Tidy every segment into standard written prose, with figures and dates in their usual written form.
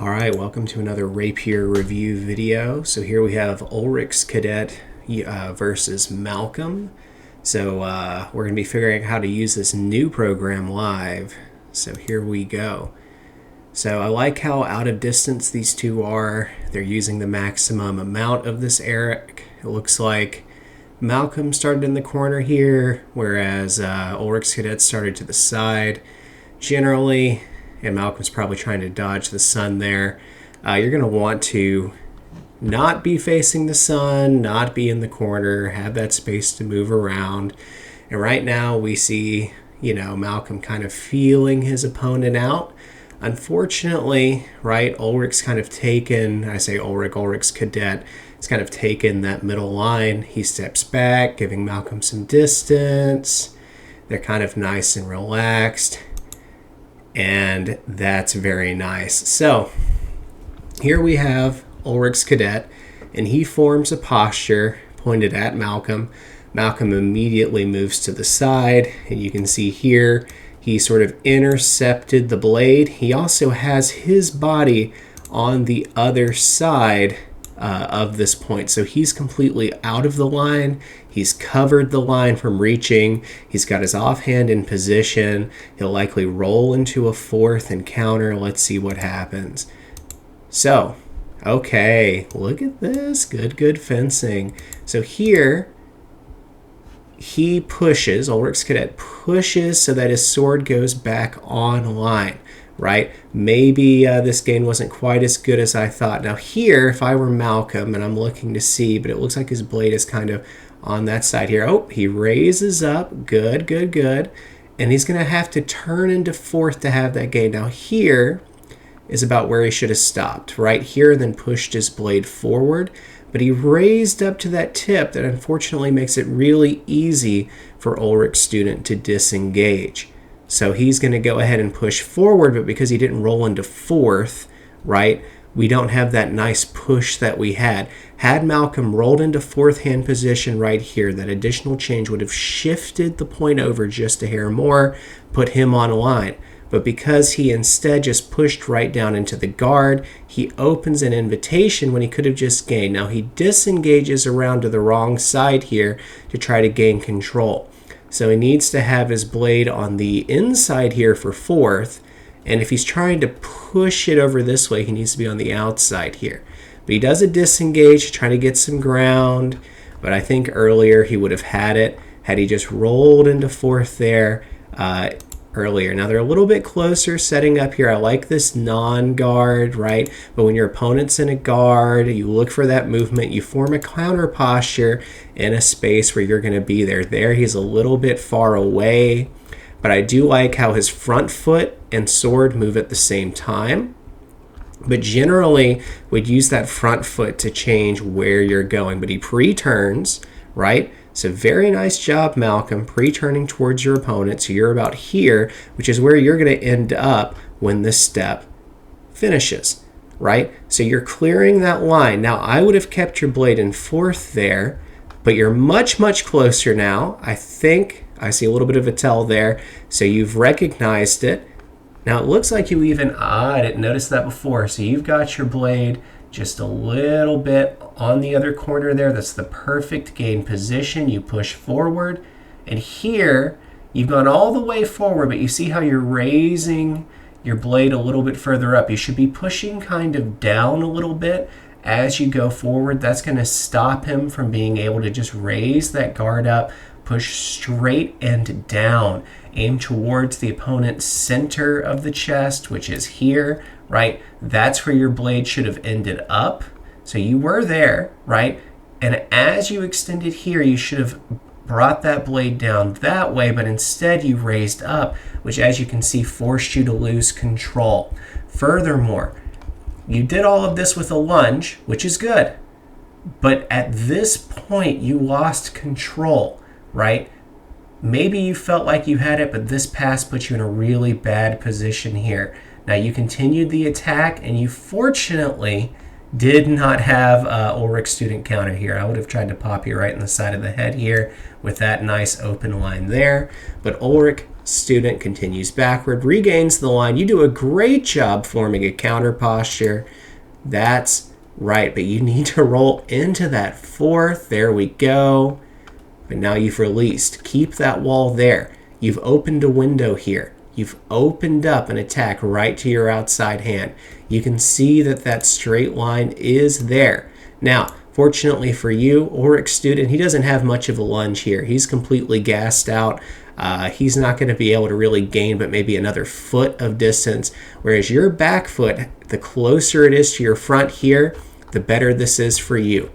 All right, welcome to another Rapier review video. So here we have Ulrich's cadet versus Malcolm. So we're going to be figuring out how to use this new program live. So here we go. So I like how out of distance these two are. They're using the maximum amount of this Eric. It looks like Malcolm started in the corner here, whereas Ulrich's cadet started to the side. Generally, and Malcolm's probably trying to dodge the sun there. You're going to want to not be facing the sun, not be in the corner, have that space to move around. And right now we see, Malcolm kind of feeling his opponent out. Unfortunately, right, Ulrich's kind of taken, I say Ulrich's cadet, he's kind of taken that middle line. He steps back, giving Malcolm some distance. They're kind of nice and relaxed. And that's very nice. So here we have Ulrich's cadet, and he forms a posture pointed at Malcolm. Malcolm immediately moves to the side, and you can see here he sort of intercepted the blade. He also has his body on the other side of this point. So he's completely out of the line. He's covered the line from reaching. He's got his offhand in position. He'll likely roll into a fourth and counter. Let's see what happens. So, okay, look at this. Good fencing. So here, he pushes, Ulrich's cadet pushes so that his sword goes back online. Right? Maybe this game wasn't quite as good as I thought. Now here, if I were Malcolm, and I'm looking to see, but it looks like his blade is kind of on that side here. Oh, he raises up. Good. And he's going to have to turn into fourth to have that gain. Now here is about where he should have stopped. Right here, then pushed his blade forward. But he raised up to that tip that unfortunately makes it really easy for Ulrich's student to disengage. So he's going to go ahead and push forward, but because he didn't roll into fourth, right, we don't have that nice push that we had. Had Malcolm rolled into fourth hand position right here, that additional change would have shifted the point over just a hair more, put him on line. But because he instead just pushed right down into the guard, he opens an invitation when he could have just gained. Now he disengages around to the wrong side here to try to gain control. So he needs to have his blade on the inside here for fourth. And if he's trying to push it over this way, he needs to be on the outside here. But he does a disengage, trying to get some ground. But I think earlier he would have had it had he just rolled into fourth there earlier. Now they're a little bit closer setting up here. I like this non-guard, right? But when your opponent's in a guard, you look for that movement. You form a counter posture in a space where you're going to be there. There, he's a little bit far away. But I do like how his front foot and sword move at the same time. But generally, we'd use that front foot to change where you're going. But he pre-turns, right? So very nice job, Malcolm, pre-turning towards your opponent. So you're about here, which is where you're going to end up when this step finishes, right? So you're clearing that line. Now, I would have kept your blade in fourth there, but you're much closer now. I think I see a little bit of a tell there. So you've recognized it. Now, it looks like you even, I didn't notice that before. So you've got your blade just a little bit on the other corner there. That's the perfect gain position. You push forward. And here, you've gone all the way forward, but you see how you're raising your blade a little bit further up. You should be pushing kind of down a little bit as you go forward. That's going to stop him from being able to just raise that guard up, push straight and down. Aim towards the opponent's center of the chest, which is here, right? That's where your blade should have ended up. So you were there, right? And as you extended here, you should have brought that blade down that way, but instead you raised up, which, as you can see, forced you to lose control. Furthermore, you did all of this with a lunge, which is good. But at this point, you lost control, right? Maybe you felt like you had it, but this pass put you in a really bad position here. Now, you continued the attack, and you fortunately did not have Ulrich's student counter here. I would have tried to pop you right in the side of the head here with that nice open line there. But Ulrich Student continues backward, regains the line. You do a great job forming a counter posture. That's right, but you need to roll into that fourth. There we go. But now you've released. Keep that wall there. You've opened a window here. You've opened up an attack right to your outside hand. You can see that that straight line is there. Now, fortunately for you, Ulrich student, he doesn't have much of a lunge here. He's completely gassed out. He's not going to be able to really gain but maybe another foot of distance, whereas your back foot, the closer it is to your front here, the better this is for you.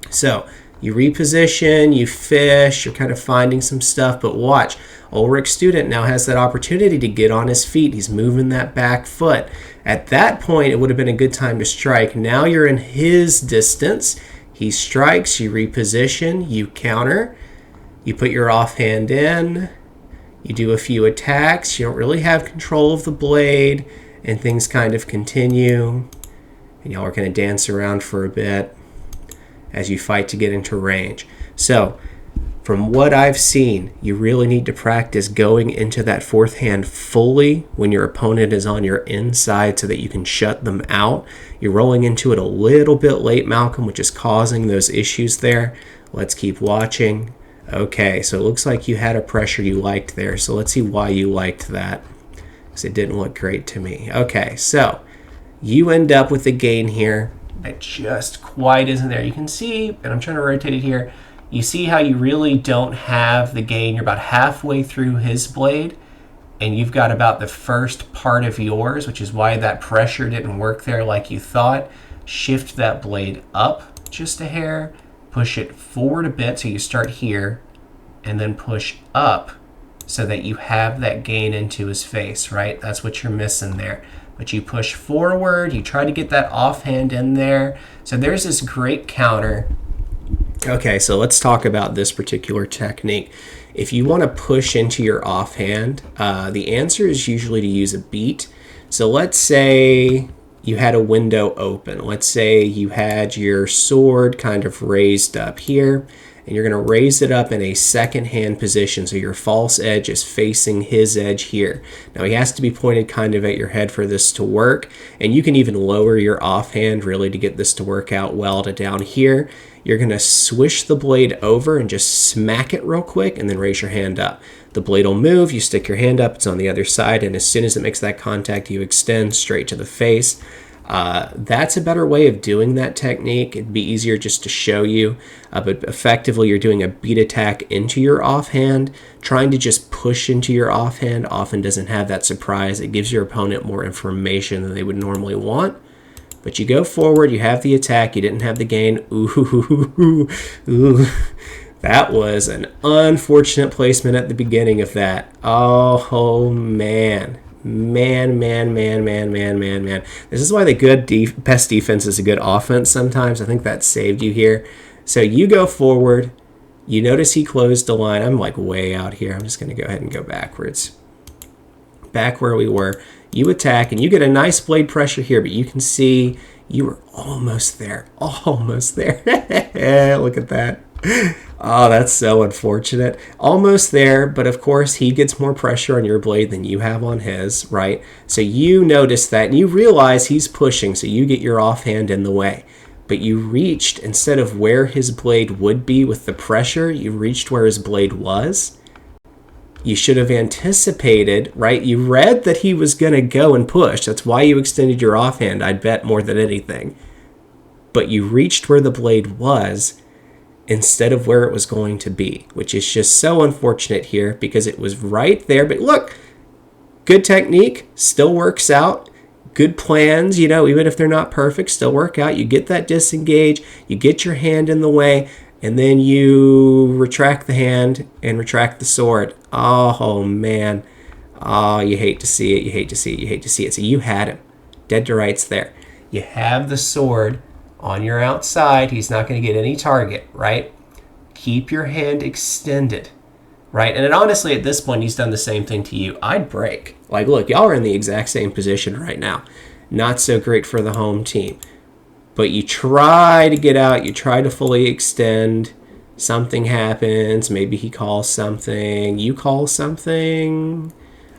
So you reposition, you fish, you're kind of finding some stuff, but watch. Ulrich student now has that opportunity to get on his feet. He's moving that back foot. At that point, it would have been a good time to strike. Now you're in his distance. He strikes, you reposition, you counter, you put your offhand in, you do a few attacks. You don't really have control of the blade, and things kind of continue. And y'all are going to dance around for a bit as you fight to get into range. So, from what I've seen, you really need to practice going into that fourth hand fully when your opponent is on your inside so that you can shut them out. You're rolling into it a little bit late, Malcolm, which is causing those issues there. Let's keep watching. Okay, so it looks like you had a pressure you liked there. So let's see why you liked that, because it didn't look great to me. Okay, so you end up with a gain here that just quite isn't there. You can see, and I'm trying to rotate it here, you see how you really don't have the gain. You're about halfway through his blade, and you've got about the first part of yours, which is why that pressure didn't work there like you thought. Shift that blade up just a hair, push it forward a bit so you start here, and then push up so that you have that gain into his face, right? That's what you're missing there. But you push forward, you try to get that offhand in there. So there's this great counter. Okay, so let's talk about this particular technique. If you want to push into your offhand, the answer is usually to use a beat. So let's say you had a window open. Let's say you had your sword kind of raised up here, and you're going to raise it up in a second hand position, so your false edge is facing his edge here. Now he has to be pointed kind of at your head for this to work, and you can even lower your offhand really to get this to work out well to down here. You're going to swish the blade over and just smack it real quick and then raise your hand up. The blade will move, you stick your hand up, it's on the other side, and as soon as it makes that contact, you extend straight to the face. That's a better way of doing that technique. It'd be easier just to show you, but effectively you're doing a beat attack into your offhand. Trying to just push into your offhand often doesn't have that surprise. It gives your opponent more information than they would normally want. But you go forward, you have the attack, you didn't have the gain. Ooh. That was an unfortunate placement at the beginning of that. Oh man. Man. This is why the best defense is a good offense sometimes. I think that saved you here. So you go forward. You notice he closed the line. I'm like way out here. I'm just going to go ahead and go backwards. Back where we were. You attack, and you get a nice blade pressure here, but you can see you were almost there. Almost there. Look at that. Oh, that's so unfortunate. Almost there, but of course he gets more pressure on your blade than you have on his, right? So you notice that, and you realize he's pushing, so you get your offhand in the way. But you reached, instead of where his blade would be with the pressure, you reached where his blade was. You should have anticipated, right? You read that he was going to go and push. That's why you extended your offhand, I'd bet, more than anything. But you reached where the blade was instead of where it was going to be, which is just so unfortunate here because it was right there. But look, good technique, still works out. Good plans, even if they're not perfect, still work out. You get that disengage, you get your hand in the way, and then you retract the hand and retract the sword. Oh, man. Oh, you hate to see it. You hate to see it. You hate to see it. So you had him. Dead to rights there. You have the sword on your outside. He's not going to get any target, right? Keep your hand extended, right? And honestly, at this point, he's done the same thing to you. I'd break. Like, look, y'all are in the exact same position right now. Not so great for the home team. But you try to get out, you try to fully extend, Something happens. Maybe he calls something. You call something.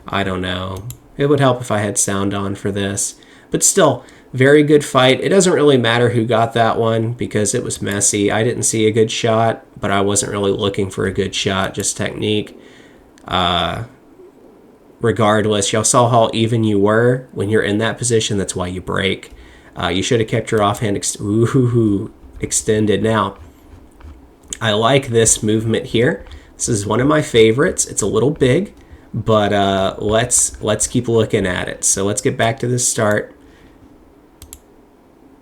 I don't know. It would help if I had sound on for this. But still, very good fight. It doesn't really matter who got that one because it was messy. I didn't see a good shot, but I wasn't really looking for a good shot, just technique. Regardless, y'all saw how even you were when you're in that position. That's why you break. You should have kept your offhand extended. Now, I like this movement here. This is one of my favorites. It's a little big, but let's keep looking at it. So let's get back to the start.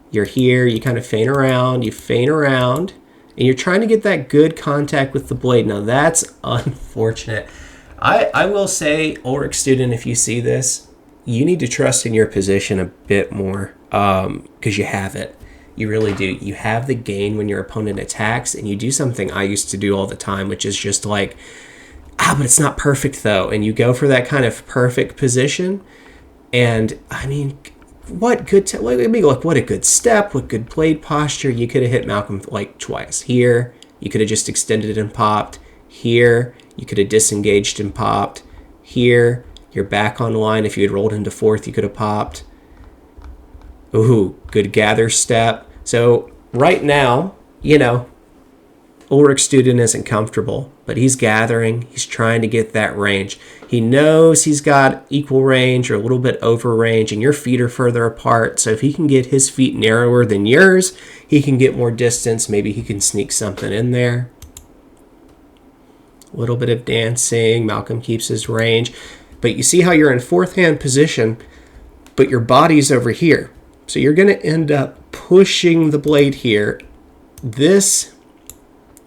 You're here, you kind of feint around, and you're trying to get that good contact with the blade. Now that's unfortunate. I will say, Ulrich student, if you see this, you need to trust in your position a bit more because you have it. You really do. You have the gain when your opponent attacks, and you do something I used to do all the time, which is just like, but it's not perfect though. And you go for that kind of perfect position. And I mean, what good, what a good step, what good blade posture. You could have hit Malcolm like twice. Here, you could have just extended and popped. Here, you could have disengaged and popped. Here, you're back on line. If you had rolled into fourth, you could have popped. Ooh, good gather step. So right now, Ulrich student isn't comfortable, but he's gathering. He's trying to get that range. He knows he's got equal range or a little bit over range, and your feet are further apart. So if he can get his feet narrower than yours, he can get more distance. Maybe he can sneak something in there. A little bit of dancing. Malcolm keeps his range. But you see how you're in fourth hand position, but your body's over here. So you're going to end up pushing the blade here. This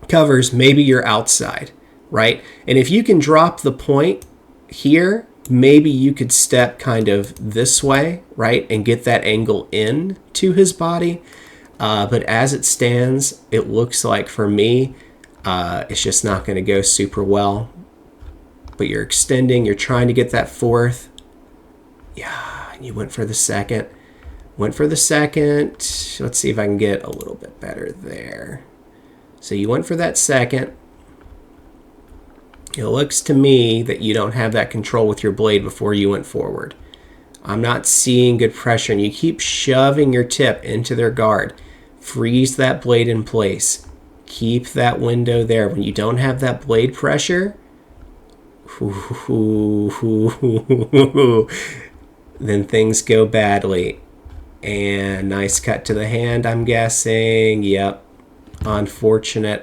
covers maybe your outside, right? And if you can drop the point here, maybe you could step kind of this way, right? And get that angle in to his body. But as it stands, it looks like for me, it's just not going to go super well. But you're extending, you're trying to get that fourth. Yeah, you went for the second. Let's see if I can get a little bit better there. So you went for that second. It looks to me that you don't have that control with your blade before you went forward. I'm not seeing good pressure, and you keep shoving your tip into their guard. Freeze that blade in place. Keep that window there. When you don't have that blade pressure, then things go badly. And nice cut to the hand, I'm guessing. Yep. Unfortunate.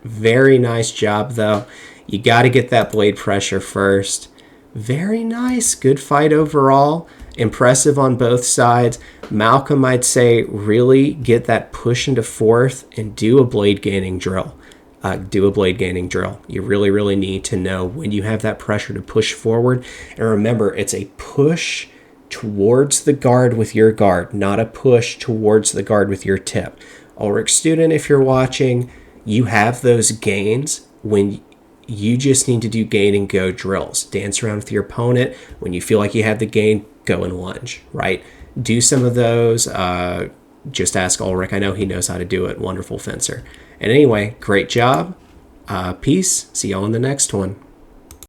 Very nice job, though. You got to get that blade pressure first. Very nice. Good fight overall. Impressive on both sides. Malcolm, I'd say, really get that push into fourth and do a blade gaining drill. You really, really need to know when you have that pressure to push forward. And remember, it's a push towards the guard with your guard, not a push towards the guard with your tip. Ulrich student, if you're watching, you have those gains when you just need to do gain and go drills. Dance around with your opponent. When you feel like you have the gain, go and lunge, right? Do some of those. Just ask Ulrich. I know he knows how to do it. Wonderful fencer. And anyway, great job. Peace. See y'all in the next one.